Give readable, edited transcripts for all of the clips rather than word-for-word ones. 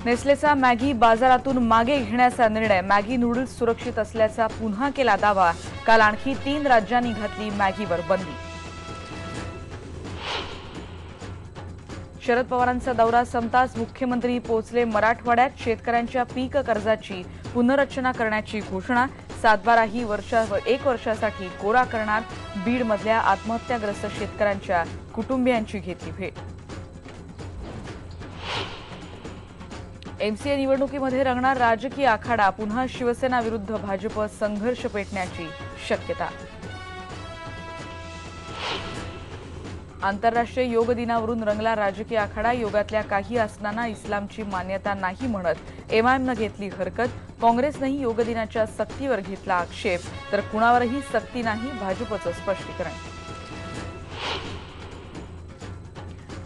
नेस्लेचा Maggi बाजारातून मागे घेण्याचा निर्णय, मॅगी नूडल्स सुरक्षित असल्याचा पुन्हा केला दावा। काल आणखी 3 राज्यांनी घातली मॅगीवर बंदी। शरद पवारांचा दौरा संपताच मुख्यमंत्री पोहोचले मराठवाड्यात। शेतकऱ्यांच्या पीक कर्जाची पुनर्रचना करण्याची घोषणा। सातबाराही एक वर्षासाठी कोरा करणार। बीडमधल्या आत्महत्याग्रस्त शेतकऱ्यांच्या कुटुंबियांची घेतली भेट। एमसीए निवडणुकीमध्ये रंगणार राजकीय आखाडा, पुन्हा शिवसेना विरुद्ध भाजप संघर्ष पेटण्याची शक्यता। आंतरराष्ट्रीय योग दिनावरून रंगला राजकीय आखाडा। योगातल्या काही आसनांना इस्लामची मान्यता नाही म्हणत एमआयएमनं घेतली हरकत। काँग्रेसनंही योग दिनाच्या सक्तीवर घेतला आक्षेप, तर कुणावरही सक्ती नाही, भाजपचं स्पष्टीकरण।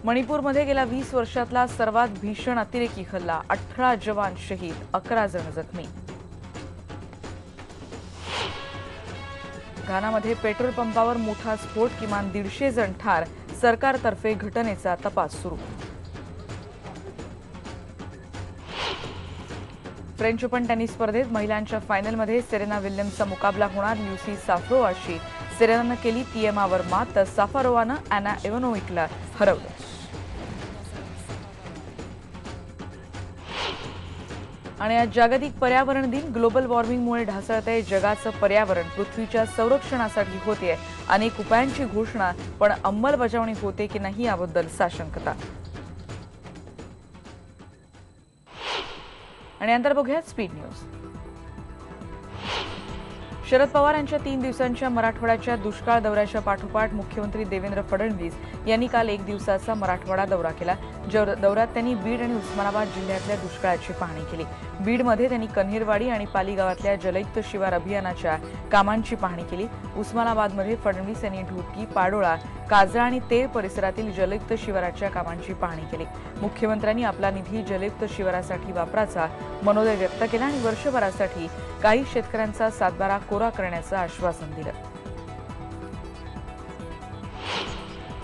मणिपूरमध्ये गेल्या 20 वर्षातला सर्वात भीषण अतिरेकी हल्ला, 18 जवान शहीद, 11 जण जखमी। घानामध्ये पेट्रोल पंपावर मोठा स्फोट, किमान 150 जण ठार। सरकारतर्फे घटनेचा तपास सुरू। फ्रेंच ओपन टेनिस स्पर्धेत महिलांच्या फायनलमध्ये सेरेना विल्यम्सचा मुकाबला होणार ल्युसी साफरोवाशी। सेरेनानं केली तिएमावर मात, तर साफरोवानं अॅना इवानोव्हिकला हरवलं। आणि आज जागतिक पर्यावरण दिन। ग्लोबल वॉर्मिंगमुळे ढासळतंय जगाचं पर्यावरण। पृथ्वीच्या संरक्षणासाठी होतेय अनेक उपायांची घोषणा, पण अंमलबजावणी होते की नाही याबद्दल साशंकता। आणि नंतर बघूया स्पीड न्यूज। शरद पवार यांच्या 3 दिवसांच्या मराठवाड्याच्या दुष्काळ दौऱ्याच्या पाठोपाठ मुख्यमंत्री देवेंद्र फडणवीस यांनी काल 1 दिवसाचा मराठवाडा दौरा केला। दौऱ्यात त्यांनी बीड आणि उस्मानाबाद जिल्ह्यातल्या दुष्काळाची पाहणी केली। बीडमध्ये त्यांनी कन्हेरवाडी आणि पाली गावातल्या जलयुक्त शिवार अभियानाच्या कामांची पाहणी केली। उस्मानाबादमध्ये फडणवीस यांनी ढोकी, पाडोळा, काजळा आणि तेळ परिसरातील जलयुक्त शिवाराच्या कामांची पाहणी केली। मुख्यमंत्र्यांनी आपला निधी जलयुक्त शिवारासाठी वापराचा मनोदय व्यक्त केला आणि वर्षभरासाठी काही शेतकऱ्यांचा सातबारा कोरा करण्याचं आश्वासन दिलं।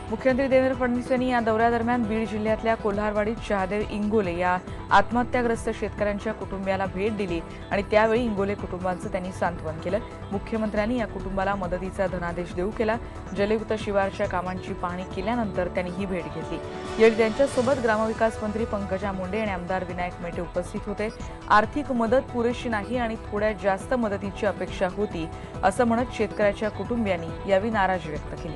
मुख्यमंत्री देवेंद्र फडणवीस यांनी या दौऱ्यादरम्यान बीड जिल्ह्यातल्या कोल्हारवाडीत शहादेव इंगोले या आत्महत्याग्रस्त शेतकऱ्यांच्या कुटुंबियाला भेट दिली आणि त्यावेळी इंगोले कुटुंबांचं त्यांनी सांत्वन केलं। मुख्यमंत्र्यांनी या कुटुंबाला मदतीचा धनादेश देऊ केला। जलयुक्त शिवारच्या कामांची पाहणी केल्यानंतर त्यांनी ही भेट घेतली। यावेळी त्यांच्यासोबत ग्रामविकास मंत्री पंकजा मुंडे आणि आमदार विनायक मेटे उपस्थित होते। आर्थिक मदत पुरेशी नाही आणि थोड्या जास्त मदतीची अपेक्षा होती, असं म्हणत शेतकऱ्याच्या कुटुंबियांनी यावेळी नाराजी व्यक्त केली।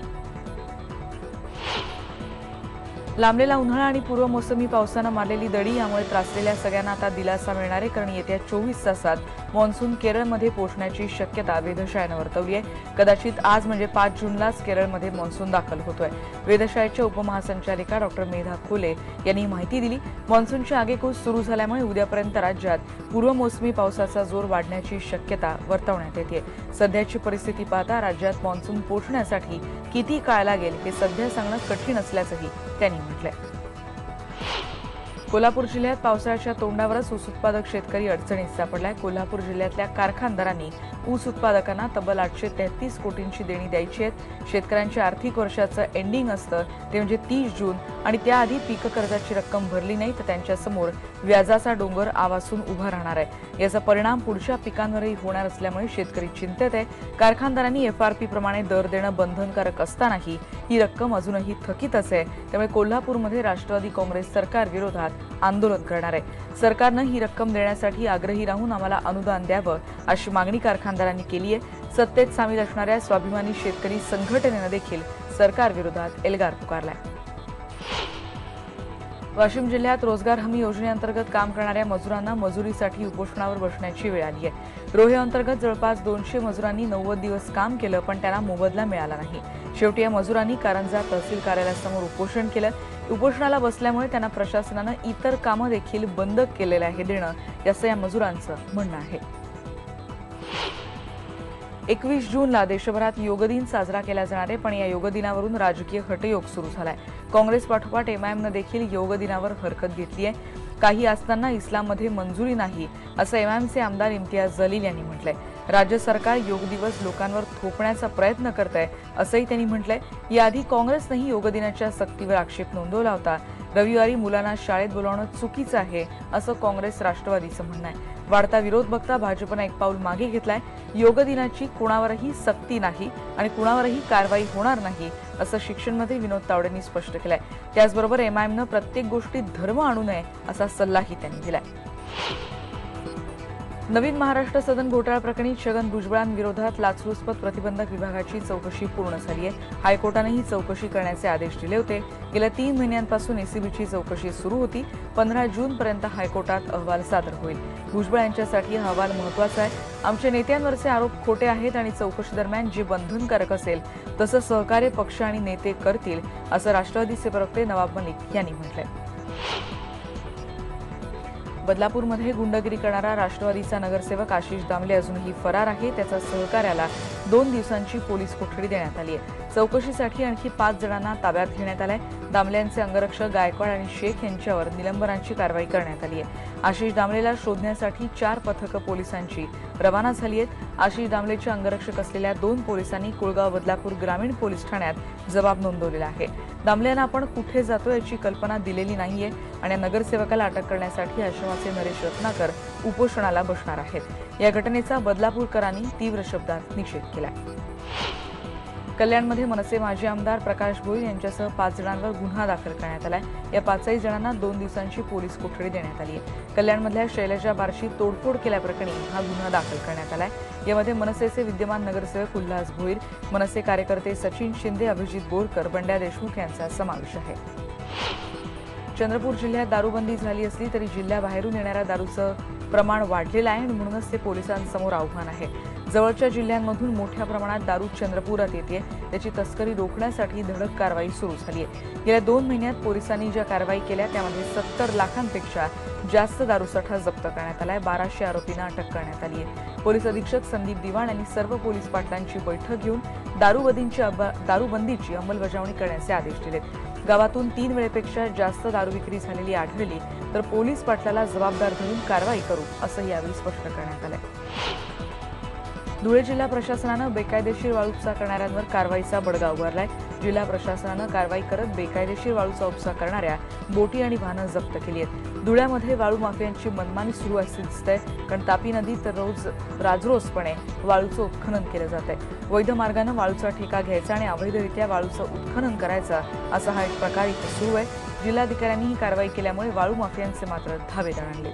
लांबलेला उन्हाळा आणि पूर्वमोसमी पावसानं मारलेली दडी यामुळे त्रासलेल्या सगळ्यांना आता दिलासा मिळणार आहे, कारण येत्या 24 तासात मान्सून केरळमध्ये पोहोचण्याची शक्यता वेधशाळेनं वर्तवली आहे। कदाचित आज म्हणजे 5 जूनलाच केरळमध्ये मान्सून दाखल होतोय। वेधशाळेच्या उपमहासंचालिका डॉक्टर मेधा खोले यांनी माहिती दिली। मान्सूनची आगेकूच सुरू झाल्यामुळे उद्यापर्यंत राज्यात पूर्वमोसमी पावसाचा जोर वाढण्याची शक्यता वर्तवण्यात येते। सध्याची परिस्थिती पाहता राज्यात मान्सून पोहोचण्यासाठी किती काळ लागेल हे सध्या सांगणं कठीण असल्याचंही त्यांनी म्हटलंय। कोल्हापूर जिल्ह्यात पावसाळ्याच्या तोंडावरच ऊस उत्पादक शेतकरी अडचणीत सापडलाय। कोल्हापूर जिल्ह्यातल्या कारखानदारांनी ऊस उत्पादकांना तब्बल 833 कोटींची देणी द्यायची आहेत। शेतकऱ्यांच्या आर्थिक वर्षाचं एंडिंग असतं ते म्हणजे 30 जून आणि त्याआधी पीक कर्जाची रक्कम भरली नाही तर त्यांच्यासमोर व्याजाचा डोंगर आवासून उभा राहणार आहे। याचा परिणाम पुढच्या पिकांवरही होणार असल्यामुळे शेतकरी चिंतेत आहे। कारखानदारांनी एफआरपी प्रमाणे दर देणं बंधनकारक असतानाही ही रक्कम अजूनही थकीतच आहे। त्यामुळे कोल्हापूरमध्ये राष्ट्रवादी काँग्रेस सरकार विरोधात आंदोलन करणार आहे। सरकारनं ही रक्कम देण्यासाठी आग्रही राहून आम्हाला अनुदान द्यावं अशी मागणी कारखानदारांनी केली आहे। सत्तेत सामील असणाऱ्या स्वाभिमानी शेतकरी संघटनेनं देखील सरकार विरोधात एल्गार पुकारलाय। वाशिम जिल्ह्यात रोजगार हमी योजनेअंतर्गत काम करणाऱ्या मजुरांना मजुरीसाठी उपोषणावर बसण्याची वेळ आली आहे। रोहे-अंतर्गत जवळपास 200 मजुरांनी 90 दिवस काम केलं, पण त्यांना मोबदला मिळाला नाही। शेवटी या मजुरांनी कारंजा तहसील कार्यालयासमोर उपोषण केलं। उपोषणाला बसल्यामुळे त्यांना प्रशासनानं इतर कामं देखील बंद केलेलं आहे देणं, असं या मजुरांचं म्हणणं आहे। 21 जूनला देशभरात योग दिन साजरा केला जाणार आहे, पण या योग दिनावरून राजकीय हटयोग सुरू झालाय। काँग्रेस पाठोपाठ एमआयएमनं देखील योग दिनावर हरकत घेतली आहे। काही आसनांना इस्लाममध्ये मंजुरी नाही, असं एमआयएमचे आमदार इम्तियाज जलील यांनी म्हटलंय। राज्य सरकार योग दिवस लोकांवर थोपण्याचा प्रयत्न करत आहे असंही त्यांनी म्हटलंय। याआधी काँग्रेसनेही योग दिनाच्या सक्तीवर आक्षेप नोंदवला होता। रविवारी मुलांना शाळेत बोलावणं चुकीचं आहे असं काँग्रेस राष्ट्रवादीचं म्हणणं आहे। वाढता विरोध बघता भाजपनं एक पाऊल मागे घेतलाय। योग दिनाची कुणावरही सक्ती नाही आणि कुणावरही कारवाई होणार नाही असं शिक्षण मंत्री विनोद तावडेंनी स्पष्ट केलंय। त्याचबरोबर एमआयएमनं प्रत्येक गोष्टीत धर्म आणू नये असा सल्लाही त्यांनी दिलाय। नवीन महाराष्ट्र सदन घोटाळा प्रकरणी छगन भुजबळांविरोधात लाचलुचपत प्रतिबंधक विभागाची चौकशी पूर्ण झाली आहे। हायकोर्टाने ही चौकशी करण्याचे आदेश दिले होते। गेल्या 3 महिन्यांपासून एसीबीची चौकशी सुरू होती। 15 जूनपर्यंत हायकोर्टात अहवाल सादर होईल। भुजबळ यांच्यासाठी हा अहवाल महत्त्वाचा आहे। आमच्या नेत्यांवरचे आरोप खोटे आहेत आणि चौकशी दरम्यान जे बंधनकारक असेल तसं सहकार्य पक्ष आणि नेते करतील असं राष्ट्रवादीचे प्रवक्ते नवाब मलिक यांनी म्हटलंय। बदलापूरमध्ये गुंडगिरी करणारा राष्ट्रवादीचा नगरसेवक आशिष दामले अजूनही फरार आहे। त्याच्या सहकार्याला 2 दिवसांची पोलीस कोठडी देण्यात आली आहे। चौकशीसाठी आणखी 5 जणांना ताब्यात घेण्यात आलंय। दामल्यांचे अंगरक्षक गायकवाड आणि शेख यांच्यावर निलंबनाची कारवाई करण्यात आली आहे। आशिष दामलेला शोधण्यासाठी 4 पथकं पोलिसांची रवाना झाली आहेत। आशिष दामलेचे अंगरक्षक असलेल्या 2 पोलिसांनी कुळगाव बदलापूर ग्रामीण पोलीस ठाण्यात जबाब नोंदवलेला आहे। दामल्यांना आपण कुठे जातो याची कल्पना दिलेली नाहीये आणि नगरसेवकाला अटक करण्यासाठी आश्रमाचे नरेश रत्नाकर उपोषणाला बसणार आहेत। या घटनेचा बदलापूरकरांनी तीव्र शब्दात निषेध केलाय। कल्याणमध्ये मनसे माजी आमदार प्रकाश भोईर यांच्यासह 5 जणांवर गुन्हा दाखल करण्यात आलाय। या 5ही जणांना 2 दिवसांची पोलीस कोठडी देण्यात आली आहे। कल्याणमधल्या शैलजा बारशी तोडफोड केल्याप्रकरणी हा गुन्हा दाखल करण्यात आलाय। यामध्ये मनसेचे विद्यमान नगरसेवक उल्हास भोईर, मनसे कार्यकर्ते सचिन शिंदे, अभिजित बोरकर, बंड्या देशमुख यांचा समावेश आहे। चंद्रपूर जिल्ह्यात दारूबंदी झाली असली तरी जिल्ह्याबाहेरून येणाऱ्या दारूचं प्रमाण वाढलेलं आहे आणि म्हणूनच ते पोलिसांसमोर आव्हान आहे। जवळच्या जिल्ह्यांमधून मोठ्या प्रमाणात दारू चंद्रपुरात येते। त्याची तस्करी रोखण्यासाठी धडक कारवाई सुरू झाली आहे। गेल्या 2 महिन्यात पोलिसांनी ज्या कारवाई केल्या त्यामध्ये 70 लाखांपेक्षा जास्त दारूसाठा जप्त करण्यात आलाय। 1200 आरोपींना अटक करण्यात आली आहे। पोलीस अधीक्षक संदीप दिवाण यांनी सर्व पोलीस पाटलांची बैठक घेऊन दारूबंदीची अंमलबजावणी करण्याचे आदेश दिलेत। गावातून 3 वेळेपेक्षा जास्त दारू विक्री झालेली आढळली तर पोलीस पाटलाला जबाबदार धरून कारवाई करू असं यावेळी स्पष्ट करण्यात आलंय। धुळे जिल्हा प्रशासनानं बेकायदेशीर वाळू उपसा करणाऱ्यांवर कारवाईचा बडगा उगारलाय। जिल्हा प्रशासनानं कारवाई करत बेकायदेशीर वाळूचा उपसा करणाऱ्या बोटी आणि वाहनं जप्त केली आहेत। धुळ्यामध्ये वाळू माफियांची मनमानी सुरू असल्याचे दिसतंय, कारण तापी नदीत राजरोसपणे वाळूचं उत्खनन केलं जातंय। वैध मार्गानं वाळूचा ठेका घ्यायचा आणि अवैधरित्या वाळूचं उत्खनन करायचं असा हा एक प्रकार इथे सुरू आहे। जिल्हाधिकाऱ्यांनी ही कारवाई केल्यामुळे वाळू माफियांचे मात्र धावे दणाणले।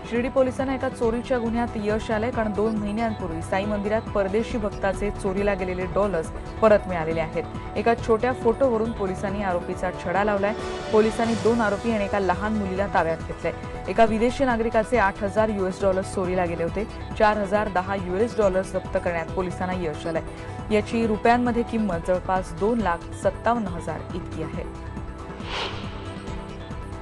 शिर्डी पोलिसांना एका चोरीच्या गुन्ह्यात यश आलंय, कारण 2 महिन्यांपूर्वी साई मंदिरात परदेशी भक्ताचे चोरीला गेलेले डॉलर्स परत मिळालेले आहेत। एका छोट्या फोटोवरून पोलिसांनी आरोपीचा छडा लावलाय। पोलिसांनी 2 आरोपी आणि एका लहान मुलीला ताब्यात घेतलंय। एका विदेशी नागरिकाचे $8,000 चोरीला गेले होते। $4,010 जप्त करण्यात पोलिसांना यश आलंय। याची रुपयांमध्ये किंमत जवळपास 2,57,000 इतकी आहे।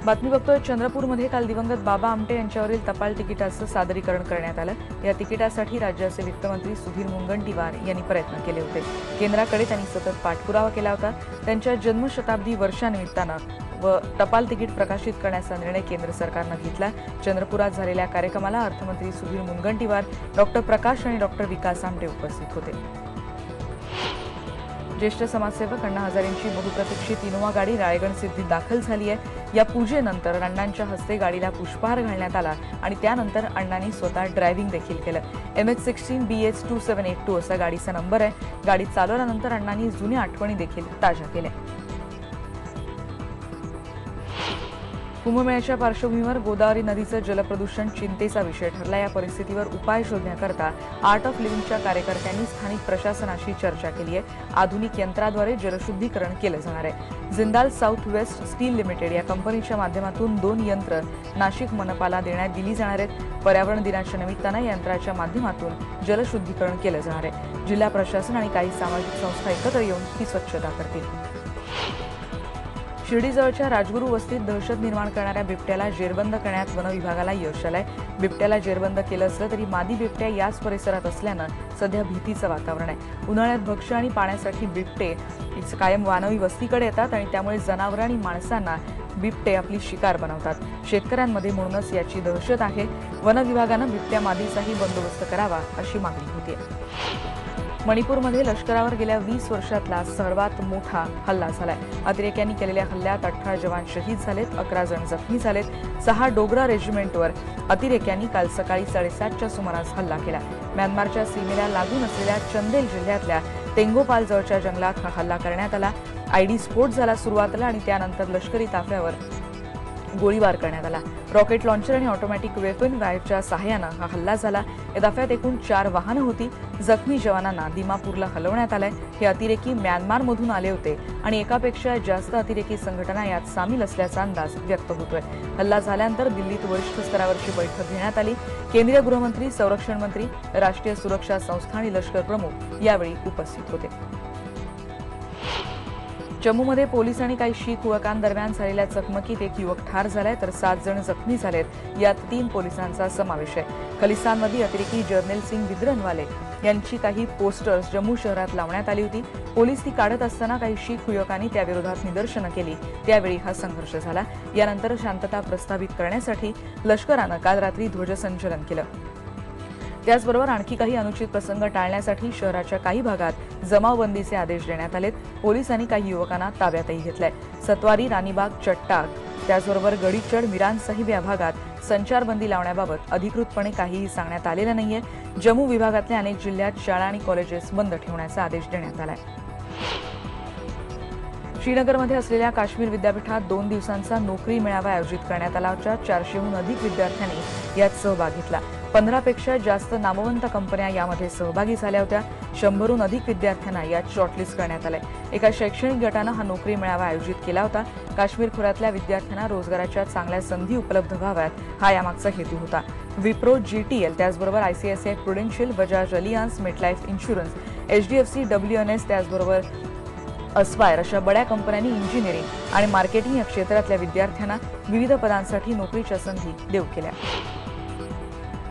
बातमी बघतोय चंद्रपूरमध्ये काल दिवंगत बाबा आमटे यांच्यावरील टपाल तिकिटाचं सादरीकरण करण्यात आलं। या तिकिटासाठी राज्याचे वित्तमंत्री सुधीर मुनगंटीवार यांनी प्रयत्न केले होते। केंद्राकडे त्यांनी सतत पाठपुरावा केला होता। त्यांच्या जन्मशताब्दी वर्षानिमित्तानं टपाल तिकीट प्रकाशित करण्याचा निर्णय केंद्र सरकारनं घेतला। चंद्रपुरात झालेल्या कार्यक्रमाला अर्थमंत्री सुधीर मुनगंटीवार, डॉक्टर प्रकाश आणि डॉक्टर विकास आमटे उपस्थित होते। ज्येष्ठ समाजसेवक अण्णा हजारेंची बहुप्रतीक्षित इनोवा गाडी राळेगण सिद्धीत दाखल झाली आहे। या पूजेनंतर अण्णांच्या हस्ते गाडीला पुष्पहार घालण्यात आला आणि त्यानंतर अण्णांनी स्वतः ड्रायव्हिंग देखील केलं। MH16 BH2782 असा गाडीचा नंबर आहे। गाडी चालवल्यानंतर अण्णांनी जुन्या आठवणी देखील ताज्या केल्या। कुंभमेळ्याच्या पार्श्वभूमीवर गोदावरी नदीचं जलप्रदूषण चिंतेचा विषय ठरला। या परिस्थितीवर उपाय शोधण्याकरता आर्ट ऑफ लिव्हिंगच्या कार्यकर्त्यांनी स्थानिक प्रशासनाशी चर्चा केली आहे। आधुनिक यंत्राद्वारे जलशुद्धीकरण केलं जाणार आहे। Jindal south west steel limited या कंपनीच्या माध्यमातून 2 यंत्र नाशिक मनपाला देण्यात दिली जाणार आहेत। पर्यावरण दिनाच्या निमित्तानं यंत्राच्या माध्यमातून जलशुद्धीकरण केलं जाणार आहे। जिल्हा प्रशासन आणि काही सामाजिक संस्था एकत्र येऊन ही स्वच्छता करतील। शिर्डीजवळच्या राजगुरू वस्तीत दहशत निर्माण करणाऱ्या बिबट्याला जेरबंद करण्यात वन विभागाला यश आलंय। बिबट्याला जेरबंद केलं असलं तरी मादी बिबट्या याच परिसरात असल्यानं सध्या भीतीचं वातावरण आहे। उन्हाळ्यात भक्ष्य आणि पाण्यासाठी बिबटे कायम वानवी वस्तीकडे येतात आणि त्यामुळे जनावरं आणि माणसांना बिबटे आपली शिकार बनवतात. शेतकऱ्यांमध्ये म्हणूनच याची दहशत आहे. वन विभागानं बिबट्यामादीचाही बंदोबस्त करावा अशी मागणी होती. मणिपूरमध्ये लष्करावर गेल्या 20 वर्षातला सर्वात मोठा हल्ला झालाय. अतिरेक्यांनी केलेल्या हल्ल्यात 18 जवान शहीद झालेत, 11 जण जखमी झालेत. 6 डोगरा रेजिमेंटवर अतिरेक्यांनी काल सकाळी 7:30च्या सुमारास हल्ला केला. म्यानमारच्या सीमेला लागून असलेल्या चंदेल जिल्ह्यातल्या तेंगोपाल जवळच्या जंगलात हा हल्ला करण्यात आला. आयडी स्फोट झाला सुरुवातीला आणि त्यानंतर लष्करी ताफ्यावर गोळीबार करण्यात आला. रॉकेट लॉन्चर आणि ऑटोमॅटिक वेपन रायफलच्या सहाय्यानं हा हल्ला झाला. या ताफ्यात एकूण 4 वाहनं होती. जखमी जवानांना दिमापूरला हलवण्यात आलंय. हे अतिरेकी म्यानमारमधून आले होते आणि एकापेक्षा जास्त अतिरेकी संघटना यात सामील असल्याचा अंदाज व्यक्त होतोय. हल्ला झाल्यानंतर दिल्लीत वरिष्ठ स्तरावरची बैठक घेण्यात आली. केंद्रीय गृहमंत्री, संरक्षण मंत्री, राष्ट्रीय सुरक्षा संस्था आणि लष्कर प्रमुख यावेळी उपस्थित होते. जम्मूमध्ये पोलीस आणि काही शीख युवकांदरम्यान झालेल्या चकमकीत एक युवक ठार झालाय तर 7 जण जखमी झालेत. यात 3 पोलिसांचा समावेश आहे. खलिस्तानमध्ये अतिरेकी जर्नेल सिंग विद्रनवाले यांची काही पोस्टर्स जम्मू शहरात लावण्यात आली होती. पोलीस ती काढत असताना काही शीख युवकांनी त्याविरोधात निदर्शनं केली. त्यावेळी हा संघर्ष झाला. यानंतर शांतता प्रस्थापित करण्यासाठी लष्करानं काल रात्री ध्वजसंचलन केलं. त्याचबरोबर आणखी काही अनुचित प्रसंग टाळण्यासाठी शहराच्या काही भागात जमावबंदीचे आदेश देण्यात आलेत. पोलिसांनी काही युवकांना ताब्यातही घेतलंय. सत्वारी, राणीबाग, चट्टाक त्याचबरोबर गडीचड, मिरान साहिब या भागात संचारबंदी लावण्याबाबत अधिकृतपणे काहीही सांगण्यात आलेलं नाहीये. जम्मू विभागातल्या अनेक जिल्ह्यात शाळा आणि कॉलेजेस बंद ठेवण्याचा आदेश देण्यात आलाय. श्रीनगरमध्ये असलेल्या काश्मीर विद्यापीठात 2 दिवसांचा नोकरी मेळावा आयोजित करण्यात आला. 400हून अधिक विद्यार्थ्यांनी यात सहभाग घेतला. 15पेक्षा जास्त नामवंत कंपन्या यामध्ये सहभागी झाल्या होत्या. 100हून अधिक विद्यार्थ्यांना यात शॉर्टलिस्ट करण्यात आलंय. एका शैक्षणिक गटानं हा नोकरी मेळावा आयोजित केला होता. काश्मीर खोऱ्यातल्या विद्यार्थ्यांना रोजगाराच्या चांगल्या संधी उपलब्ध व्हाव्यात हा यामागचा हेतू होता. विप्रो, जीटीएल त्याचबरोबर ICICI Prudential, Bajaj Allianz, MetLife insurance, HDFC, WNS त्याचबरोबर अस्पायर अशा बड्या कंपन्यांनी इंजिनिअरिंग आणि मार्केटिंग या क्षेत्रातल्या विद्यार्थ्यांना विविध पदांसाठी नोकरीच्या संधी देऊ केल्या.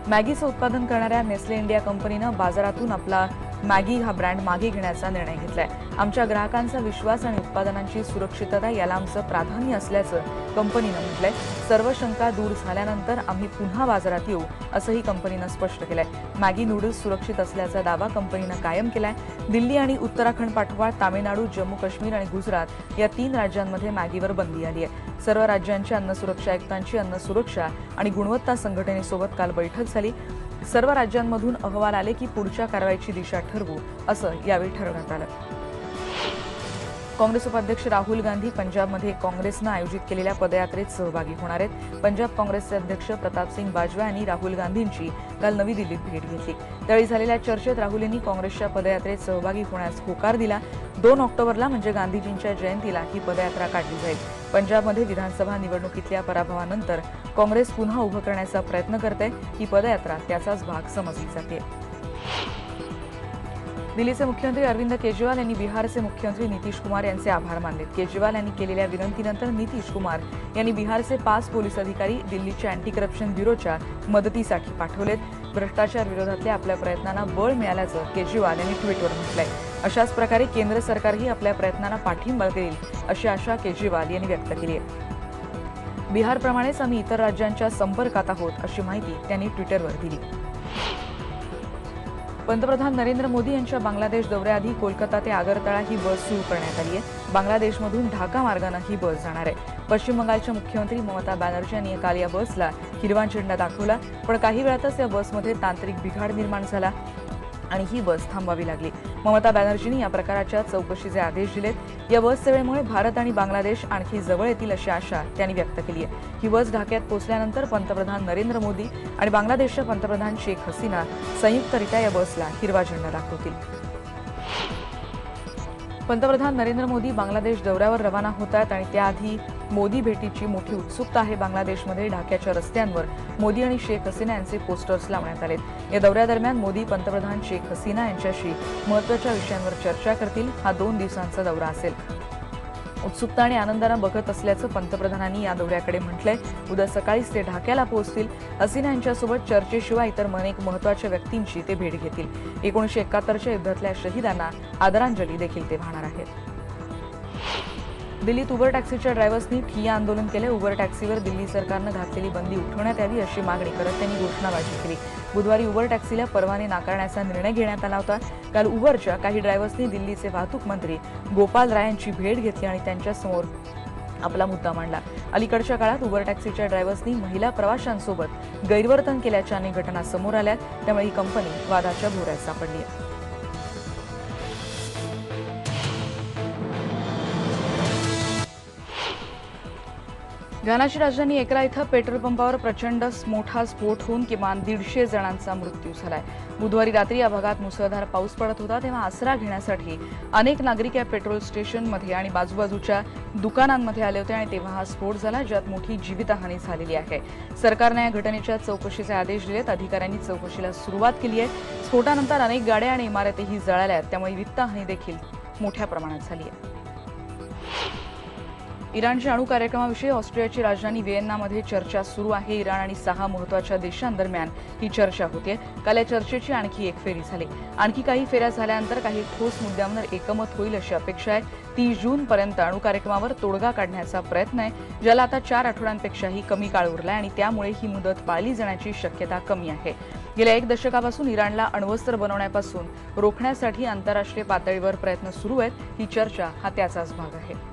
मॅगीचं उत्पादन करणाऱ्या नेस्ले इंडिया कंपनीनं बाजारातून आपला मॅगी हा ब्रँड मागे घेण्याचा निर्णय घेतलाय. आमच्या ग्राहकांचा विश्वास आणि उत्पादनांची सुरक्षितता याला आमचं प्राधान्य असल्याचं कंपनीनं म्हटलंय. सर्व शंका दूर झाल्यानंतर आम्ही पुन्हा बाजारात येऊ असंही कंपनीनं स्पष्ट केलंय. मॅगी नूडल्स सुरक्षित असल्याचा दावा कंपनीनं कायम केलाय. दिल्ली आणि उत्तराखंड पाठोपाठ तामिळनाडू, जम्मू काश्मीर आणि गुजरात या 3 राज्यांमध्ये मॅगीवर बंदी आली आहे. सर्व राज्यांच्या अन्न सुरक्षा आयुक्तांची अन्न सुरक्षा आणि गुणवत्ता संघटनेसोबत काल बैठक झाली. सर्व राज्यांमधून अहवाल आले की पुढच्या कारवाईची दिशा ठरवू असं यावेळी ठरवण्यात आलं. काँग्रेस उपाध्यक्ष राहुल गांधी पंजाबमध्ये काँग्रेसनं आयोजित केलेल्या पदयात्रेत सहभागी होणार आहेत. पंजाब काँग्रेसचे अध्यक्ष प्रतापसिंग बाजवा यांनी राहुल गांधींची काल नवी दिल्लीत भेट घेतली. त्यावेळी झालेल्या चर्चेत राहुल यांनी काँग्रेसच्या पदयात्रेत सहभागी होण्यास होकार दिला. 2 ऑक्टोबरला म्हणजे गांधीजींच्या जयंतीला ही पदयात्रा काढली जाईल. पंजाबमध्ये विधानसभा निवडणुकीतल्या पराभवानंतर काँग्रेस पुन्हा उभं करण्याचा प्रयत्न करते. ही पदयात्रा त्याचाच भाग समजली जाते. दिल्लीचे मुख्यमंत्री अरविंद केजरीवाल यांनी बिहारचे मुख्यमंत्री नितीश कुमार यांचे आभार मानले. केजरीवाल यांनी केलेल्या विनंतीनंतर नितीश कुमार यांनी बिहारचे 5 पोलीस अधिकारी दिल्लीच्या अँटी करप्शन ब्युरोच्या मदतीसाठी पाठवलेत. भ्रष्टाचार विरोधातल्या आपल्या प्रयत्नांना बळ मिळाल्याचं केजरीवाल यांनी ट्विटवर म्हटलंय. अशाच प्रकारे केंद्र सरकारही आपल्या प्रयत्नांना पाठिंबा देईल अशी आशा केजरीवाल यांनी व्यक्त केली आहे. बिहारप्रमाणेच आम्ही इतर राज्यांच्या संपर्कात आहोत अशी माहिती त्यांनी ट्विटरवर दिली. पंतप्रधान नरेंद्र मोदी यांच्या बांगलादेश दौऱ्याआधी कोलकाता ते आगरतळा ही बस सुरू करण्यात आली आहे. बांगलादेशमधून ढाका मार्गाने ही बस जाणार आहे. पश्चिम बंगालच्या मुख्यमंत्री ममता बॅनर्जी यांनी काल या बसला हिरवा झेंडा दाखवला. पण काही वेळातच या बसमध्ये तांत्रिक बिघाड निर्माण झाला आणि ही बस थांबवावी लागली. ममता बॅनर्जींनी या प्रकाराच्या चौकशीचे आदेश दिलेत. या बस सेवेमुळे भारत आणि बांगलादेश आणखी जवळ येतील अशी आशा त्यांनी व्यक्त केली आहे. ही बस ढाक्यात पोहोचल्यानंतर पंतप्रधान नरेंद्र मोदी आणि बांगलादेशच्या पंतप्रधान शेख हसीना संयुक्तरित्या या बसला हिरवा झेंडा दाखवतील. पंतप्रधान नरेंद्र मोदी बांगलादेश दौऱ्यावर रवाना होत आहेत आणि त्याआधी मोदी भेटीची मोठी उत्सुकता आहे. बांगलादेशमध्ये ढाक्याच्या रस्त्यांवर मोदी आणि शेख हसीना यांचे पोस्टर्स लावण्यात आलेत. या दौऱ्यादरम्यान मोदी पंतप्रधान शेख हसीना यांच्याशी महत्त्वाच्या विषयांवर चर्चा करतील. हा 2 दिवसांचा दौरा असेल. उत्सुकता आणि आनंदानं बघत असल्याचं पंतप्रधानांनी या दौऱ्याकडे म्हटलंय. उद्या सकाळीच ते ढाक्याला पोहोचतील. हसीना यांच्यासोबत चर्चेशिवाय इतर अनेक महत्त्वाच्या व्यक्तींची ते भेट घेतील. 1971च्या युद्धातल्या शहीदांना आदरांजली देखील ते वाहणार आहेत. दिल्लीत उबर टॅक्सीच्या ड्रायव्हर्सनी ठिय्या आंदोलन केले। उबर टॅक्सीवर दिल्ली सरकारनं घातलेली बंदी उठवण्यात यावी अशी मागणी करत त्यांनी घोषणाबाजी केली। बुधवारी उबर टॅक्सीला परवाने नाकारण्याचा निर्णय घेण्यात आला होता। काल उबरच्या काही ड्रायव्हर्सनी दिल्लीचे वाहतूक मंत्री गोपाल राय यांची भेट घेतली आणि त्यांच्यासमोर आपला मुद्दा मांडला। अलीकडच्या काळात उबर टॅक्सीच्या ड्रायव्हर्सनी महिला प्रवाशांसोबत गैरवर्तन केल्याच्या अनेक घटना समोर आल्या, त्यामुळे ही कंपनी वादाच्या भोवऱ्यात सापडली आहे। घानाची राजधानी एकरा इथं पेट्रोल पंपावर प्रचंड मोठा स्फोट होऊन किमान 150 जणांचा मृत्यू झालाय। बुधवारी रात्री या भागात मुसळधार पाऊस पडत होता, तेव्हा आसरा घेण्यासाठी अनेक नागरिक या पेट्रोल स्टेशनमध्ये आणि बाजूबाजूच्या दुकानांमध्ये आले होते आणि तेव्हा हा स्फोट झाला, ज्यात मोठी जीवितहानी झालेली आहे। सरकारने या घटनेच्या चौकशीचे आदेश दिलेत। अधिकाऱ्यांनी चौकशीला सुरुवात केली आहे। स्फोटानंतर अनेक गाड्या आणि इमारतीही जळाल्या आहेत, त्यामुळे वित्तहानी देखील मोठ्या प्रमाणात झाली आहे। इराणच्या अणु कार्यक्रमाविषयी ऑस्ट्रियाची राजधानी व्हिएन्नामध्ये चर्चा सुरू आहे। इराण आणि 6 महत्त्वाच्या देशांदरम्यान ही चर्चा होते। काल या चर्चेची आणखी एक फेरी झाली। आणखी काही फेऱ्या झाल्यानंतर काही ठोस मुद्द्यांवर एकमत होईल अशी अपेक्षा आहे। 30 जूनपर्यंत अणु कार्यक्रमावर तोडगा काढण्याचा प्रयत्न आहे, ज्याला आता 4 आठवड्यांपेक्षाही कमी काळ उरलाय आणि त्यामुळे ही मुदत पाळली जाण्याची शक्यता कमी आहे। गेल्या 1 दशकापासून इराणला अण्वस्त्र बनवण्यापासून रोखण्यासाठी आंतरराष्ट्रीय पातळीवर प्रयत्न सुरू आहेत। ही चर्चा हा त्याचाच भाग आहे।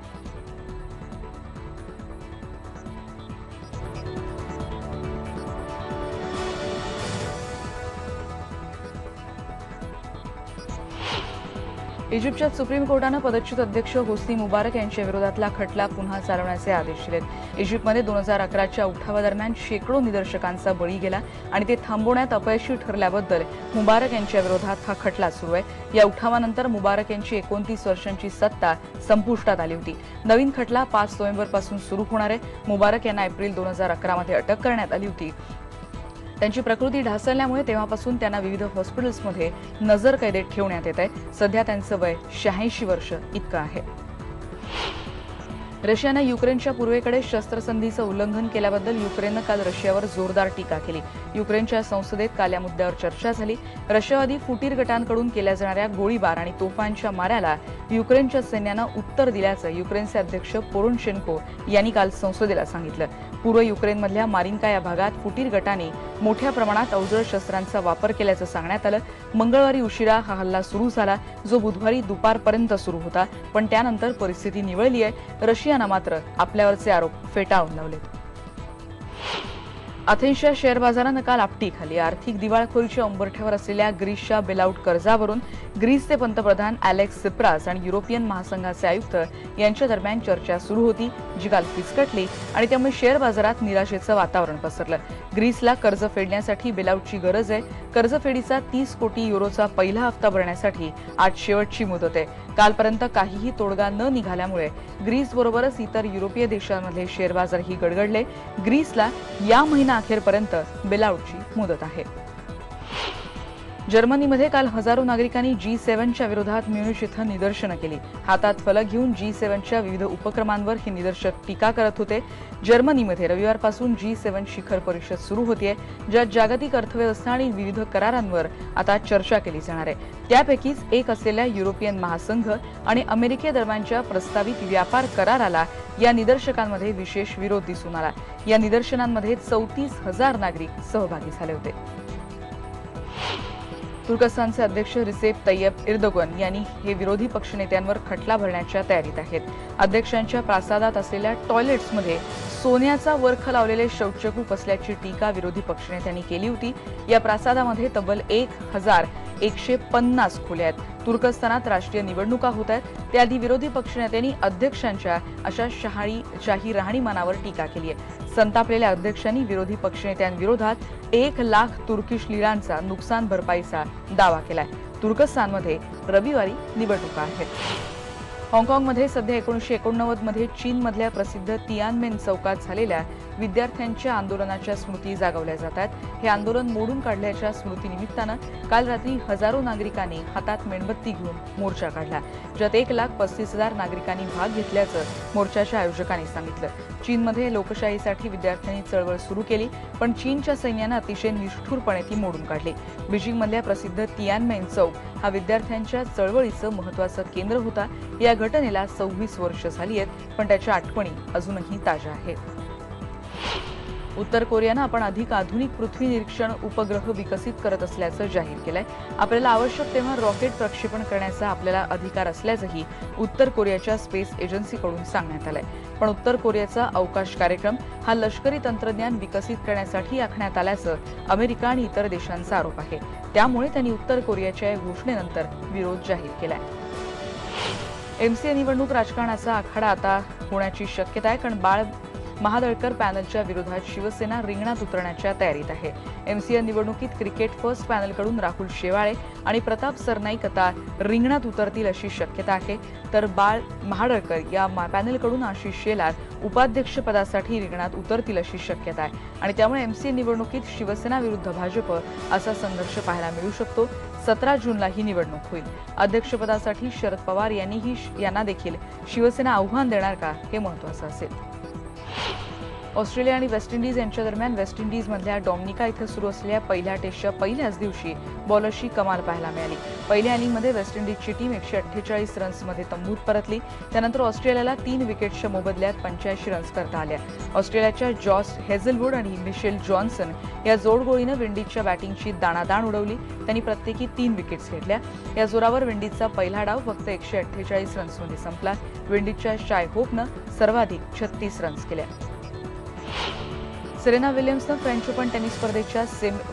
इजिप्तच्या सुप्रीम कोर्टानं पदच्युत अध्यक्ष होस्नी मुबारक यांच्या विरोधातला खटला पुन्हा चालवण्याचे आदेश दिलेत। इजिप्तमध्ये 2011च्या उठावादरम्यान शेकडो निदर्शकांचा बळी गेला आणि ते थांबवण्यात अपयशी ठरल्याबद्दल मुबारक यांच्या विरोधात हा खटला सुरू आहे। या उठावानंतर मुबारक यांची 29 वर्षांची सत्ता संपुष्टात आली होती। नवीन खटला 5 नोव्हेंबरपासून सुरू होणार आहे। मुबारक यांना एप्रिल 2011 मध्ये अटक करण्यात आली होती। त्यांची प्रकृती ढासळल्यामुळे तेव्हापासून त्यांना विविध हॉस्पिटल्समध्ये नजरकैदेत ठेवण्यात येत आहे। सध्या त्यांचं वय 86 वर्ष इतकं आहे। रशियानं युक्रेनच्या पूर्वेकडे शस्त्रसंधीचं उल्लंघन केल्याबद्दल युक्रेननं काल रशियावर जोरदार टीका केली। युक्रेनच्या संसदेत काल या मुद्द्यावर चर्चा झाली। रशियावादी फुटीर गटांकडून केल्या जाणाऱ्या गोळीबार आणि तोफांच्या माऱ्याला युक्रेनच्या सैन्यानं उत्तर दिल्याचं युक्रेनचे अध्यक्ष पोरोशेन्को यांनी काल संसदेला सांगितलं। पूर्व युक्रेनमधल्या मारिनका या भागात फुटीर गटांनी मोठ्या प्रमाणात अवजड शस्त्रांचा वापर केल्याचं सांगण्यात आलं। मंगळवारी उशिरा हा हल्ला सुरू झाला, जो बुधवारी दुपारपर्यंत सुरू होता, पण त्यानंतर परिस्थिती निवळली आहे। रशियानं मात्र आपल्यावरचे आरोप फेटाळून लावलेत। अथेन्सच्या शेअर बाजारानं काल आपटी खाली। आर्थिक दिवाळखोरीच्या उंबरठ्यावर असलेल्या ग्रीसच्या बेलआउट कर्जावरून ग्रीसचे पंतप्रधान अलेक्स सिप्रास आणि युरोपियन महासंघाचे आयुक्त यांच्या दरम्यान चर्चा सुरू होती, जी काल फिसकटली आणि त्यामुळे शेअर बाजारात निराशेचं वातावरण पसरलं। ग्रीसला कर्ज फेडण्यासाठी बेलआउटची गरज आहे। कर्जफेडीचा 30 कोटी युरोचा पहिला हप्ता भरण्यासाठी आज शेवटची मुदत आहे। कालपर्यंत काहीही तोडगा न निघाल्यामुळे ग्रीसबरोबरच इतर युरोपीय देशांमधले शेअर बाजारही गडगडले। ग्रीसला या महिनाअखेरपर्यंत बेलआउटची मुदत आहे। जर्मनीमध्ये काल हजारो नागरिकांनी G7च्या विरोधात म्युनिच इथं निदर्शनं केली। हातात फलक घेऊन G7च्या विविध उपक्रमांवर ही निदर्शक टीका करत होते। जर्मनीमध्ये रविवारपासून G7 शिखर परिषद सुरू होतीये, ज्यात जागतिक अर्थव्यवस्था आणि विविध करारांवर आता चर्चा केली जाणार आहे। त्यापैकीच एक असलेल्या युरोपियन महासंघ आणि अमेरिकेदरम्यानच्या प्रस्तावित व्यापार कराराला या निदर्शकांमध्ये विशेष विरोध दिसून आला। या निदर्शनांमध्ये 34,000 नागरिक सहभागी झाले होते। तुर्कस्तानचे अध्यक्ष रिसेप तय्यप एर्दोगन यांनी हे विरोधी पक्षनेत्यांवर खटला भरण्याच्या तयारीत आहेत। अध्यक्षांच्या प्रासादात असलेल्या टॉयलेट्समध्ये सोन्याचा वर्ख लावलेले शौचकूप असल्याची टीका विरोधी पक्षनेत्यांनी केली होती। या प्रासादामध्ये तब्बल 1150 खोल्या आहेत। तुर्कस्तानात राष्ट्रीय निवडणुका होत आहेत, त्याआधी विरोधी पक्षनेत्यांनी अध्यक्षांच्या अशा शाही राहणीमानावर टीका केली आहे। संतापलेल्या अध्यक्षांनी विरोधी पक्षनेत्यांविरोधात 1 लाख तुर्किश लिरांचा नुकसान भरपाईचा दावा केलाय। तुर्कस्तानमध्ये रविवारी निवडणुका आहेत। हाँगकाँगमध्ये सध्या 1989 मध्ये चीनमधल्या प्रसिद्ध तियानमेन चौकात झालेल्या विद्यार्थ्यांच्या आंदोलनाच्या स्मृती जागवल्या जातात। हे आंदोलन मोडून काढल्याच्या स्मृतीनिमित्तानं काल रात्री हजारो नागरिकांनी हातात मेणबत्ती घेऊन मोर्चा काढला, ज्यात 1,35,000 नागरिकांनी भाग घेतल्याचं मोर्चाच्या आयोजकांनी सांगितलं। चीनमध्ये लोकशाहीसाठी विद्यार्थ्यांनी चळवळ सुरू केली, पण चीनच्या सैन्यानं अतिशय निष्ठुरपणे ती मोडून काढली. बीजिंगमधल्या प्रसिद्ध तियानमेन चौक हा विद्यार्थ्यांच्या चळवळीचं महत्त्वाचं केंद्र होता. या घटनेला 26 वर्ष झाली आहेत, पण त्याच्या आठवणी अजूनही ताज्या आहेत. उत्तर कोरियानं आपण अधिक आधुनिक पृथ्वी निरीक्षण उपग्रह विकसित करत असल्याचं जाहीर केलंय. आपल्याला आवश्यक तेव्हा रॉकेट प्रक्षेपण करण्याचा आपल्याला अधिकार असल्याचंही उत्तर कोरियाच्या स्पेस एजन्सीकडून सांगण्यात आलंय. पण उत्तर कोरियाचा अवकाश कार्यक्रम हा लष्करी तंत्रज्ञान विकसित करण्यासाठी आखण्यात आल्याचं अमेरिका आणि इतर देशांचा आरोप आहे. त्यामुळे त्यांनी उत्तर कोरियाच्या या घोषणेनंतर विरोध जाहीर केलाय. एमसीए निवडणूक राजकारणाचा आखाडा आता होण्याची शक्यता आहे, कारण बाळ महादळकर पॅनलच्या विरोधात शिवसेना रिंगणात उतरण्याच्या तयारीत आहे. एमसीए निवडणुकीत क्रिकेट फर्स्ट पॅनलकडून राहुल शेवाळे आणि प्रताप सरनाईक आता रिंगणात उतरतील अशी शक्यता आहे. तर बाळ महादळकर या पॅनलकडून आशिष शेलार उपाध्यक्षपदासाठी रिंगणात उतरतील अशी शक्यता आहे. आणि त्यामुळे एमसीए निवडणुकीत शिवसेना विरुद्ध भाजप असा संघर्ष पाहायला मिळू शकतो. 17 जूनला ही निवडणूक होईल. अध्यक्षपदासाठी शरद पवार यांना देखील शिवसेना आव्हान देणार का, हे महत्त्वाचं असेल. ऑस्ट्रेलिया आणि वेस्ट इंडिज यांच्या दरम्यान वेस्ट इंडिजमधल्या डॉमिनिका इथं सुरू असलेल्या पहिल्या टेस्टच्या पहिल्याच दिवशी बॉलर्सची कमाल पाहायला मिळाली. पहिल्या इनिंगमध्ये वेस्ट इंडिजची टीम 148 रन्समध्ये तंबूत परतली. त्यानंतर ऑस्ट्रेलियाला 3 विकेट्सच्या मोबदल्यात 85 रन्स करता आल्या. ऑस्ट्रेलियाच्या जॉस हेझलवूड आणि मिशेल जॉन्सन या जोडगोळीनं विंडीजच्या बॅटिंगची दाणादाण उडवली. त्यांनी प्रत्येकी 3 विकेट्स घेतल्या. या जोरावर विंडीजचा पहिला डाव फक्त 148 रन्समध्ये संपला. विंडीजच्या शाय होपनं सर्वाधिक 36 रन्स केल्या. सेरेना विलियम्सनं फ्रेंच ओपन टेनिस स्पर्धेच्या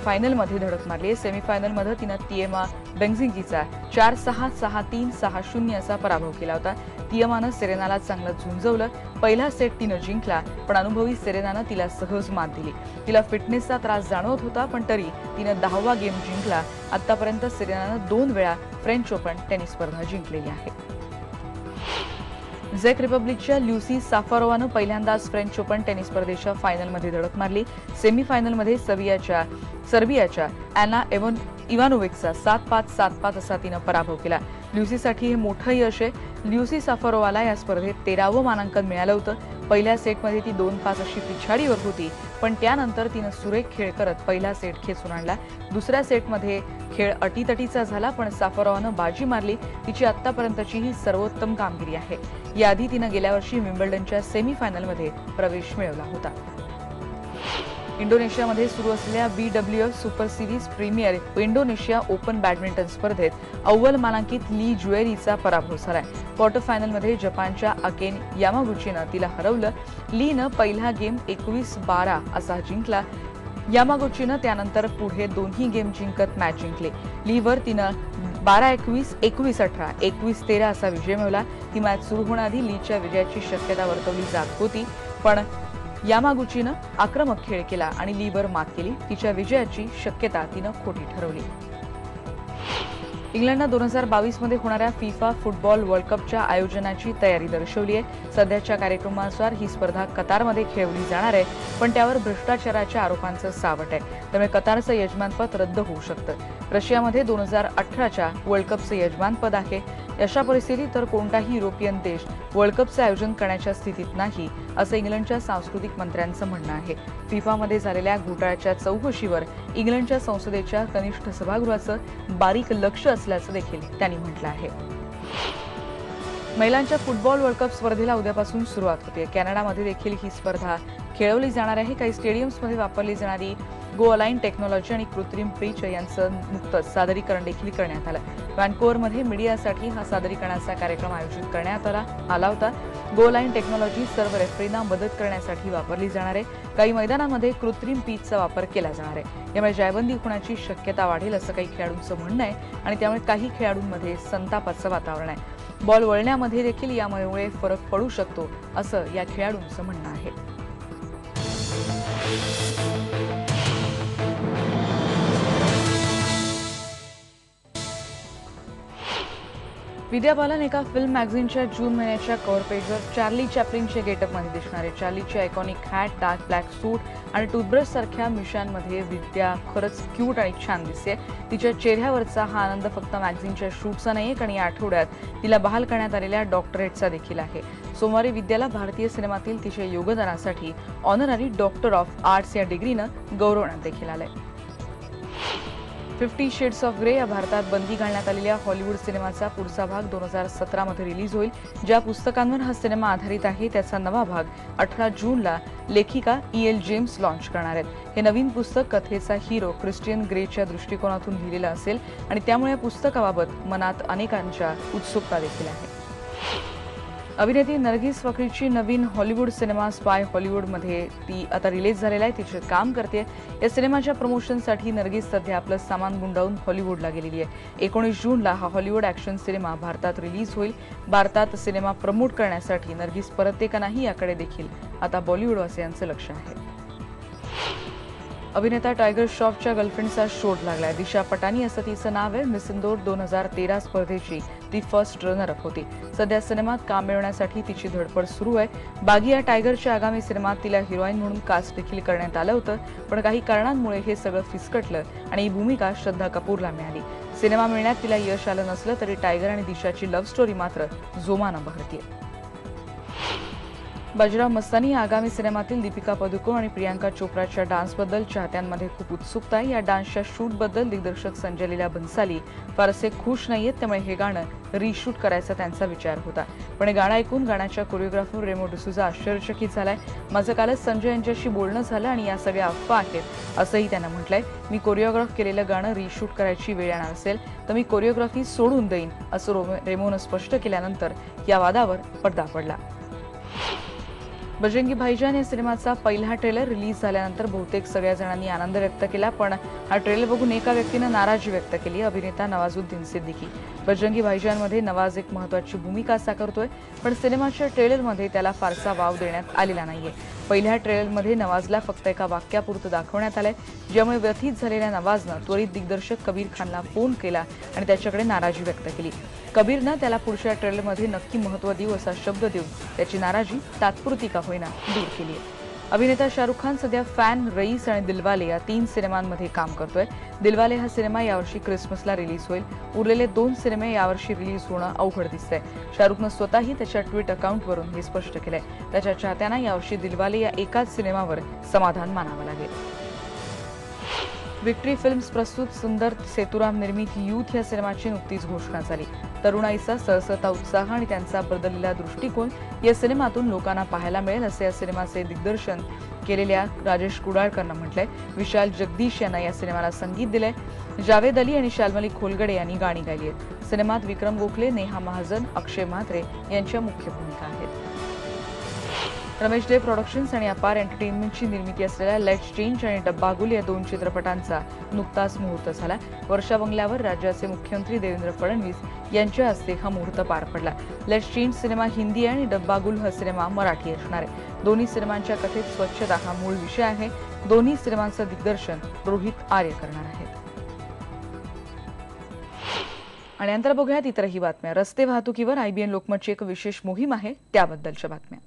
फायनलमध्ये धडक मारली आहे. सेमीफायनलमध्ये तिनं तिएमा बेंझिंकीचा 4-6, 6-3, 6-0 असा पराभव केला होता. तिएमानं सेरेनाला चांगलं झुंजवलं. पहिला सेट तिनं जिंकला, पण अनुभवी सेरेनानं तिला सहज मात दिली. तिला फिटनेसचा त्रास जाणवत होता, पण तरी तिनं 10वा गेम जिंकला. आतापर्यंत सेरेनानं 2 वेळा फ्रेंच ओपन टेनिस स्पर्धा जिंकलेली आहे. झेक रिपब्लिकच्या ल्युसी साफारोवानं पहिल्यांदाच फ्रेंच ओपन टेनिस स्पर्धेच्या फायनलमध्ये धडक मारली. सेमीफायनलमध्ये सर्बियाच्या अॅना इवानोविकचा 7-5, 7-5 असा तिनं पराभव केला. ल्युसीसाठी हे मोठं यश आहे. ल्युसी साफारोवाला या स्पर्धेत 13वं मानांकन मिळालं होतं. पहिल्या सेटमध्ये ती 2-5 अशी पिछाडीवर होती, पण त्यानंतर तिनं सुरेख खेळ करत पहिला सेट खेचून आणला. दुसऱ्या सेटमध्ये खेळ अटीतटीचा झाला, पण साफारोवानं बाजी मारली. तिची आतापर्यंतची ही सर्वोत्तम कामगिरी आहे. याआधी तिनं गेल्या वर्षी विम्बल्डनच्या सेमीफायनलमध्ये प्रवेश मिळवला होता. इंडोनेशियामध्ये सुरू असलेल्या BWF super series premier Indonesia open badminton स्पर्धेत अव्वल मानांकित ली जुएरीचा पराभव झालाय. क्वार्टर फायनलमध्ये जपानच्या अकेन यामागुचीनं तिला हरवलं. लीनं पहिला गेम 21-12 असा जिंकला. यामागुचीनं त्यानंतर पुढे दोन्ही गेम जिंकत मॅच जिंकली. लीवर तिनं 12-21, 21-18, 21-13 असा विजय मिळवला. ही मॅच सुरू होण्याआधी लीच्या विजयाची शक्यता वर्तवली जात होती, पण यामागुचीनं आक्रमक खेळ केला आणि लीवर मात केली. तिच्या विजयाची शक्यता तिनं खोटी ठरवली. इंग्लंडनं 2022 मध्ये होणाऱ्या फिफा फुटबॉल वर्ल्ड कपच्या आयोजनाची तयारी दर्शवली आहे. सध्याच्या कार्यक्रमानुसार ही स्पर्धा कतारमध्ये खेळवली जाणार आहे, पण त्यावर भ्रष्टाचाराच्या आरोपांचं सावट आहे. त्यामुळे कतारचं यजमानपद रद्द होऊ शकतं. रशियामध्ये 2018च्या वर्ल्ड कपचं यजमानपद आहे. अशा परिस्थितीत तर कोणताही युरोपियन देश वर्ल्ड कपचं आयोजन करण्याच्या स्थितीत नाही, असं इंग्लंडच्या सांस्कृतिक मंत्र्यांचं म्हणणं आहे. फिफामध्ये झालेल्या घोटाळ्याच्या चौकशीवर इंग्लंडच्या संसदेच्या कनिष्ठ सभागृहाचं बारीक लक्ष असल्याचं देखील त्यांनी म्हटलं आहे. महिलांच्या फुटबॉल वर्ल्ड कप स्पर्धेला उद्यापासून सुरुवात होते. कॅनडामध्ये देखील ही स्पर्धा खेळवली जाणार आहे. काही स्टेडियम्समध्ये वापरली जाणारी गो अलाइन टेक्नॉलॉजी आणि कृत्रिम पिच यांचं नुकतंच सादरीकरण देखील करण्यात आलं. व्हॅन्कोव्हरमध्ये मीडियासाठी हा सादरीकरणाचा कार्यक्रम आयोजित करण्यात आला होता. गो अलाइन टेक्नॉलॉजी सर्व रेफरींना मदत करण्यासाठी वापरली जाणार आहे. काही मैदानांमध्ये कृत्रिम पिचचा वापर केला जाणार आहे. यामुळे जायबंदी होण्याची शक्यता वाढेल असं काही खेळाडूंचं म्हणणं आहे आणि त्यामुळे काही खेळाडूंमध्ये संतापाचं वातावरण आहे. बॉल वळण्यामध्ये देखील यामुळे फरक पडू शकतो असं या खेळाडूंचं म्हणणं आहे. विद्या बालन एका फिल्म मॅगझिनच्या जून महिन्याच्या कव्हर पेजवर चार्ली चॅप्लिनच्या गेटअपमध्ये दिसणार आहे. चार्लीची आयकॉनिक हॅट, डार्क ब्लॅक सूट आणि टूथब्रश सारख्या मिशांमध्ये विद्या खरंच क्यूट आणि छान दिसते. तिच्या चेहऱ्यावरचा हा आनंद फक्त मॅगझिनच्या शूटचा नाहीये, कारण या आठवड्यात तिला बहाल करण्यात आलेल्या डॉक्टरेटचा देखील आहे. सोमवारी विद्याला भारतीय सिनेमातील तिच्या योगदानासाठी ऑनररी डॉक्टर ऑफ आर्ट्स या डिग्रीनं गौरवण्यात देखील आलंय. 50 शेड्स ऑफ ग्रे या भारतात बंदी घालण्यात आलेल्या हॉलिवूड सिनेमाचा पुढचा भाग 2017 मध्ये रिलीज होईल. ज्या पुस्तकांवर हा सिनेमा आधारित आहे त्याचा नवा भाग 18 जूनला लेखिका E.L. जेम्स लॉन्च करणार आहेत. हे नवीन पुस्तक कथेचा हिरो क्रिस्टियन ग्रेच्या दृष्टिकोनातून लिहिलेलं असेल आणि त्यामुळे या पुस्तकाबाबत मनात अनेकांच्या उत्सुकता देखील आहे. अभिनेत्री नरगिस फखरीची नवीन हॉलिवूड सिनेमा स्पाय हॉलिवूडमध्ये ती आता रिलीज झालेला आहे. तिचे काम करते. या सिनेमाच्या प्रमोशनसाठी नरगिस सध्या आपलं सामान गुंडाळून हॉलिवूडला गेलेली आहे. 19 जूनला हा हॉलिवूड ॲक्शन सिनेमा भारतात रिलीज होईल. भारतात सिनेमा प्रमोट करण्यासाठी नरगिस परतते का नाही याकडे देखील आता बॉलिवूडवासियांचं लक्ष आहे. अभिनेता टायगर श्रॉफच्या गर्लफ्रेंडचा शोध लागलाय. दिशा पटानी असं तिचं नाव आहे. मिस इंदोर 2013 स्पर्धेची ती फर्स्ट रनर अप होती. सध्या सिनेमात काम मिळवण्यासाठी तिची धडपड सुरू आहे. बागी या टायगरच्या आगामी सिनेमात तिला हिरोईन म्हणून कास्ट देखील करण्यात आलं होतं, पण काही कारणांमुळे हे सगळं फिसकटलं आणि ही भूमिका श्रद्धा कपूरला मिळाली. सिनेमा मिळण्यात तिला यश आलं नसलं तरी टायगर आणि दिशाची लव्ह स्टोरी मात्र जोमानं बहरतीये. बाजीराव मस्तानी या आगामी सिनेमातील दीपिका पदुकोण आणि प्रियांका चोप्राच्या डान्सबद्दल चाहत्यांमध्ये खूप उत्सुकता आहे. या डान्सच्या शूटबद्दल दिग्दर्शक संजय लीला बन्साली फारसे खुश नाहीयेत, त्यामुळे हे गाणं रिशूट करायचा त्यांचा विचार होता. पण हे गाणं ऐकून गाण्याच्या कोरिओग्राफर रेमो डिसूजा आश्चर्यचकित झालाय. माझं कालच संजय यांच्याशी बोलणं झालं आणि या सगळ्या अफवा आहेत असंही त्यानं म्हटलंय. मी कोरिओग्राफ केलेलं गाणं रिशूट करायची वेळ येणार असेल तर मी कोरिओग्राफी सोडून देईन असं रेमोनं स्पष्ट केल्यानंतर या वादावर पडदा पडला. बजरंगी भाईजान या सिनेमाचा पहिला ट्रेलर रिलीज झाल्यानंतर बहुतेक सगळ्या जणांनी आनंद व्यक्त केला, पण हा ट्रेलर बघून एका व्यक्तीनं नाराजी व्यक्त केली. अभिनेता नवाजुद्दीन सिद्दीकी. बजरंगी भाईजानमध्ये नवाज एक महत्त्वाची भूमिका साकारतोय, पण सिनेमाच्या ट्रेलरमध्ये त्याला फारसा वाव देण्यात आलेला नाहीये. पहिल्या ट्रेलरमध्ये नवाजला फक्त एका वाक्यापुरतं दाखवण्यात आलंय, ज्यामुळे व्यथित झालेल्या नवाजनं त्वरित दिग्दर्शक कबीर खानला फोन केला आणि त्याच्याकडे नाराजी व्यक्त केली. कबीरनं त्याला पुढच्या ट्रेलरमध्ये नक्की महत्त्व देऊ असा शब्द देऊन त्याची नाराजी तात्पुरती का होईना दूर केली आहे. अभिनेता शाहरुख खान सध्या फॅन, रईस आणि दिलवाले या 3 सिनेमांमध्ये काम करतोय. दिलवाले हा सिनेमा यावर्षी क्रिसमसला रिलीज होईल. उरलेले 2 सिनेमे यावर्षी रिलीज होणं अवघड दिसतंय. शाहरुखनं स्वतःही त्याच्या ट्विट अकाउंटवरून हे स्पष्ट केलंय. त्याच्या चाहत्यांना यावर्षी दिलवाले या एकाच सिनेमावर समाधान मानावं लागेल. विक्ट्री फिल्म्स प्रस्तुत सुंदर सेतुराम निर्मित यूथ या सिनेमाची नुकतीच घोषणा झाली. तरुणाईचा सळसळता उत्साह आणि त्यांचा बदललेला दृष्टिकोन या सिनेमातून लोकांना पाहायला मिळेल असं या सिनेमाचे दिग्दर्शन केलेल्या राजेश कुडाळकरनं म्हटलंय. विशाल जगदीश यांना या सिनेमाला संगीत दिलंय. जावेद अली आणि शाल्मली खोलगडे यांनी गाणी गायली आहेत. सिनेमात विक्रम गोखले, नेहा महाजन, अक्षय म्हात्रे यांच्या मुख्य भूमिका आहेत. रमेश डे प्रोडक्शन्स आणि अपार एंटरटेनमेंटची निर्मिती असलेल्या लेट्स चेंज आणि डब्बागुल या 2 चित्रपटांचा नुकताच मुहूर्त झाला. वर्षा बंगल्यावर राज्याचे मुख्यमंत्री देवेंद्र फडणवीस यांच्या हस्ते हा मुहूर्त पार पडला. लेट्स चेंज सिनेमा हिंदी आहे आणि डब्बागुल हा सिनेमा मराठी असणार आहे. दोन्ही सिनेमांच्या कथेत स्वच्छता हा मूळ विषय आहे. दोन्ही सिनेमांचं दिग्दर्शन रोहित आर्य करणार आहेत. आणि नंतर बघूयात इतरही बातम्या. रस्ते वाहतुकीवर IBN लोकमतची एक विशेष मोहीम आहे त्याबद्दलच्या बातम्या.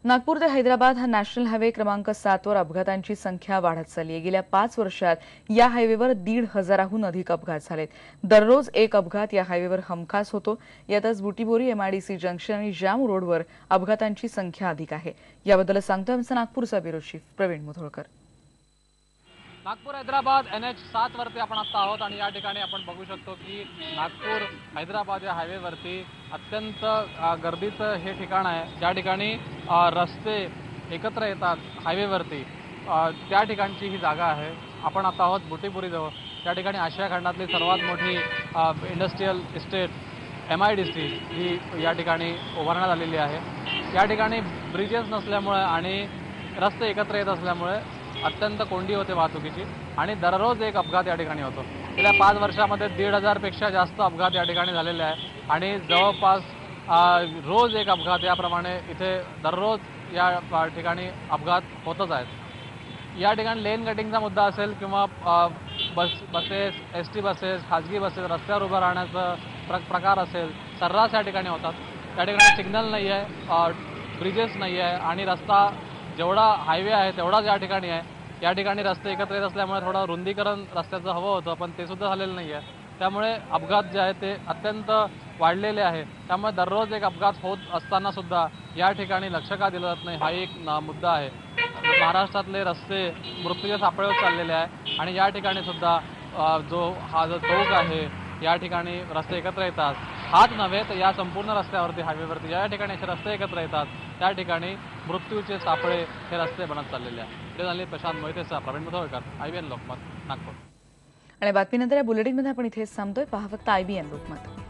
नागपूर ते हैदराबाद हा नॅशनल हायवे क्रमांक 7 वर अपघातांची संख्या वाढत चालली आहे. गेल्या 5 वर्षात या हायवेवर 1,500हून अधिक अपघात झालेत. दररोज एक अपघात या हायवेवर हमखास होतो. यातच बुटीबोरी, MIDC जंक्शन आणि जाम रोडवर अपघातांची संख्या अधिक आहे. याबद्दल सांगतो आमचा नागपूरचा bureau chief Pravin Mudholkar. Nagpur Hyderabad NH 7 वरती आपण आता आहोत आणि या ठिकाणी आपण बघू शकतो की नागपूर हैदराबाद या हायवेवरती अत्यंत गर्दीचं हे ठिकाण आहे, ज्या ठिकाणी रस्ते एकत्र येतात हायवेवरती. त्या ठिकाणची ही जागा आहे. आपण आता आहोत बुटीपुरीजवळ. त्या ठिकाणी आशिया खंडातली सर्वात मोठी इंडस्ट्रीयल इस्टेट MIDC ही या ठिकाणी उभारण्यात आलेली आहे. या ठिकाणी ब्रिजेस नसल्यामुळे आणि रस्ते एकत्र येत असल्यामुळे अत्यंत कोंडी होते वाहतुकीची आणि दररोज एक अपघात या ठिकाणी होतो. गेल्या 5 वर्षामध्ये 1,500 पेक्षा जास्त अपघात या ठिकाणी झालेले आहे आणि जवळपास रोज एक अपघात याप्रमाणे इथे दररोज या ठिकाणी अपघात होतच आहेत. या ठिकाणी लेन कटिंगचा मुद्दा असेल किंवा बसेस, ST बसेस, खाजगी बसेस रस्त्यावर उभं राहण्याचा प्रकार असेल, सर्रास या ठिकाणी होतात. त्या ठिकाणी सिग्नल नाही आहे, ब्रिजेस नाही आहे आणि रस्ता जेवढा हायवे आहे तेवढाच या ठिकाणी आहे. या ठिकाणी रस्ते एकत्र येत असल्यामुळे थोडं रुंदीकरण रस्त्याचं हवं होतं, पण ते सुद्धा झालेलं नाही आहे. त्यामुळे अपघात जे आहेत ते अत्यंत वाढलेले आहे. त्यामुळे दररोज एक अपघात होत असताना सुद्धा या ठिकाणी लक्ष का दिलं जात नाही, हा एक मुद्दा आहे. महाराष्ट्रातले रस्ते मृत्यूच्या सापळेवर चाललेले आहे आणि या ठिकाणी सुद्धा हा जो चौक आहे, या ठिकाणी रस्ते एकत्र येतात. हाच नव्हे तर या संपूर्ण रस्त्यावरती, हायवेवरती या ठिकाणी असे रस्ते एकत्र येतात, त्या ठिकाणी मृत्यूचे सापळे हे रस्ते बनत चाललेले आहे. झाले प्रशांत मोहितेचा, प्रवीण मुथोळकर, IBN लोकमत, नागपूर. आणि बातमीनंतर या बुलेटिनमध्ये आपण इथेच थांबतोय. पहा फक्त IBN लोकमत.